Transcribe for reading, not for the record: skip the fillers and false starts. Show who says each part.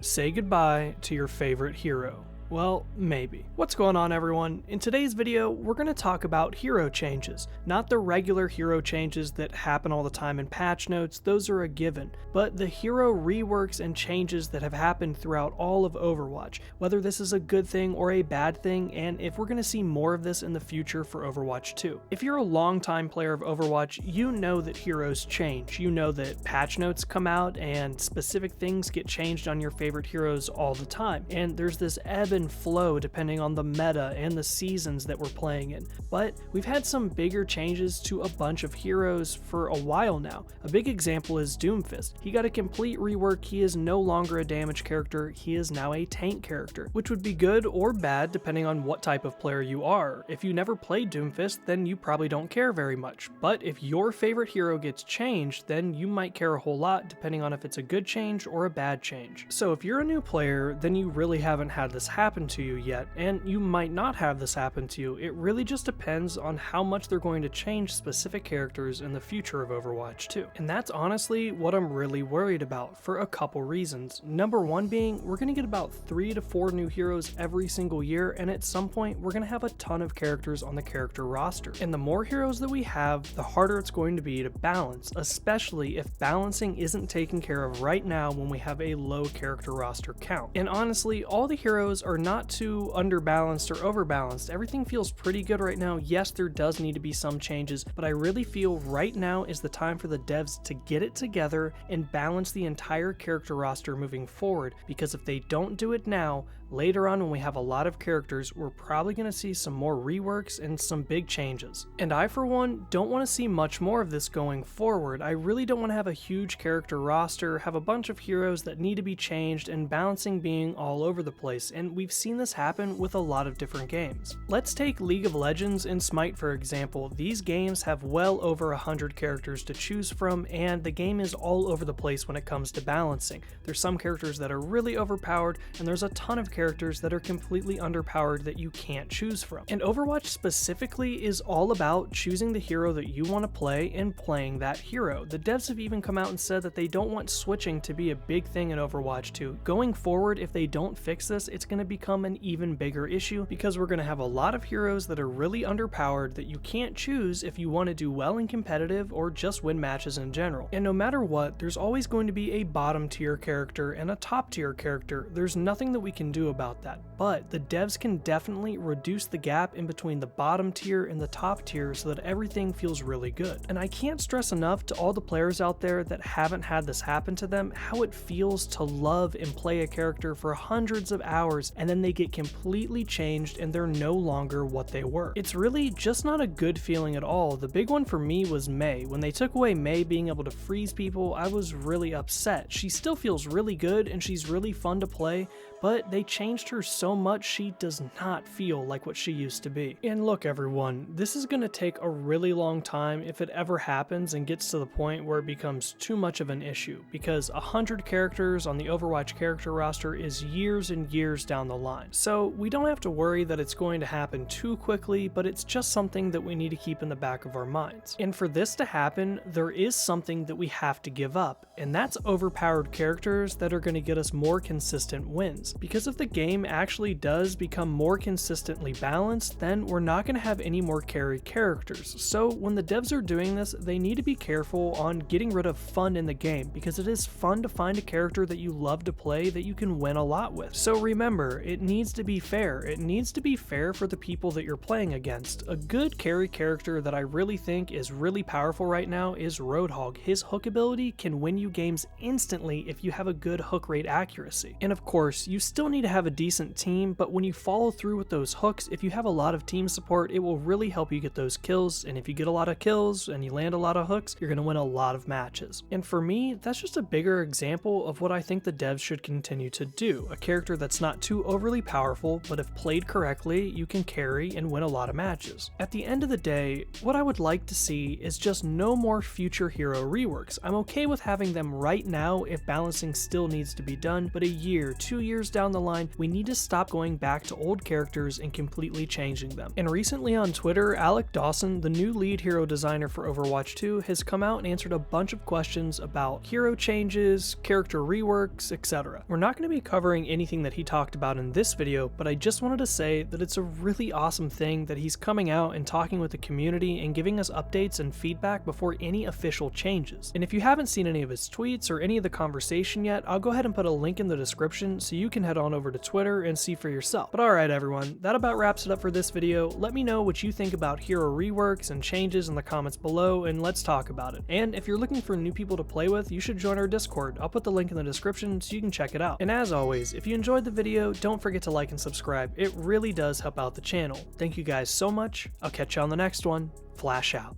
Speaker 1: Say goodbye to your favorite hero. Well, maybe. What's going on, everyone? In today's video, we're going to talk about hero changes. Not the regular hero changes that happen all the time in patch notes, those are a given, but the hero reworks and changes that have happened throughout all of Overwatch, whether this is a good thing or a bad thing, and if we're going to see more of this in the future for Overwatch 2. If you're a longtime player of Overwatch, you know that heroes change. You know that patch notes come out and specific things get changed on your favorite heroes all the time, and there's this ebb and flow depending on the meta and the seasons that we're playing in. But we've had some bigger changes to a bunch of heroes for a while now. A big example is Doomfist. He got a complete rework. He is no longer a damage character, he is now a tank character, which would be good or bad depending on what type of player you are. If you never played Doomfist, then you probably don't care very much. But if your favorite hero gets changed, then you might care a whole lot depending on if it's a good change or a bad change. So if you're a new player, then you really haven't had this happen to you yet, and you might not have this happen to you. It really just depends on how much they're going to change specific characters in the future of Overwatch 2. And that's honestly what I'm really worried about for a couple reasons. Number one being, we're going to get about 3 to 4 new heroes every single year, and at some point we're going to have a ton of characters on the character roster. And the more heroes that we have, the harder it's going to be to balance, especially if balancing isn't taken care of right now when we have a low character roster count. And honestly, all the heroes are not too underbalanced or overbalanced. Everything feels pretty good right now. Yes, there does need to be some changes, but I really feel right now is the time for the devs to get it together and balance the entire character roster moving forward, because if they don't do it now, later on when we have a lot of characters, we're probably going to see some more reworks and some big changes. And I, for one, don't want to see much more of this going forward. I really don't want to have a huge character roster, have a bunch of heroes that need to be changed, and balancing being all over the place, and we've seen this happen with a lot of different games. Let's take League of Legends and Smite for example. These games have well over 100 characters to choose from, and the game is all over the place when it comes to balancing. There's some characters that are really overpowered, and there's a ton of characters that are completely underpowered that you can't choose from. And Overwatch specifically is all about choosing the hero that you want to play and playing that hero. The devs have even come out and said that they don't want switching to be a big thing in Overwatch 2. Going forward, if they don't fix this, it's going to become an even bigger issue, because we're going to have a lot of heroes that are really underpowered that you can't choose if you want to do well in competitive or just win matches in general. And no matter what, there's always going to be a bottom tier character and a top tier character. There's nothing that we can do about that, but the devs can definitely reduce the gap in between the bottom tier and the top tier so that everything feels really good. And I can't stress enough to all the players out there that haven't had this happen to them how it feels to love and play a character for hundreds of hours and then they get completely changed and they're no longer what they were. It's really just not a good feeling at all. The big one for me was Mei. When they took away Mei being able to freeze people, I was really upset. She still feels really good and she's really fun to play, but they changed her so much she does not feel like what she used to be. And look everyone, this is going to take a really long time if it ever happens and gets to the point where it becomes too much of an issue, because 100 characters on the Overwatch character roster is years and years down the line. So we don't have to worry that it's going to happen too quickly, but it's just something that we need to keep in the back of our minds. And for this to happen, there is something that we have to give up, and that's overpowered characters that are going to get us more consistent wins. Because if the game actually does become more consistently balanced, then we're not going to have any more carry characters. So when the devs are doing this, they need to be careful on getting rid of fun in the game, because it is fun to find a character that you love to play that you can win a lot with. So remember, it needs to be fair. It needs to be fair for the people that you're playing against. A good carry character that I really think is really powerful right now is Roadhog. His hook ability can win you games instantly if you have a good hook rate accuracy. And of course, you still need to have a decent team, but when you follow through with those hooks, if you have a lot of team support, it will really help you get those kills, and if you get a lot of kills and you land a lot of hooks, you're going to win a lot of matches. And for me, that's just a bigger example of what I think the devs should continue to do. A character that's not too overly powerful, but if played correctly, you can carry and win a lot of matches. At the end of the day, what I would like to see is just no more future hero reworks. I'm okay with having them right now if balancing still needs to be done, but a year, 2 years down the line, we need to stop going back to old characters and completely changing them. And recently on Twitter, Alec Dawson, the new lead hero designer for Overwatch 2, has come out and answered a bunch of questions about hero changes, character reworks, etc. We're not going to be covering anything that he talked about in this video, but I just wanted to say that it's a really awesome thing that he's coming out and talking with the community and giving us updates and feedback before any official changes. And if you haven't seen any of his tweets or any of the conversation yet, I'll go ahead and put a link in the description so you can head on over to Twitter and see for yourself. But alright everyone, that about wraps it up for this video. Let me know what you think about hero reworks and changes in the comments below, and let's talk about it. And if you're looking for new people to play with, you should join our Discord. I'll put the link in the description so you can check it out. And as always, if you enjoyed the video, don't forget to like and subscribe. It really does help out the channel. Thank you guys so much. I'll catch you on the next one. Flash out.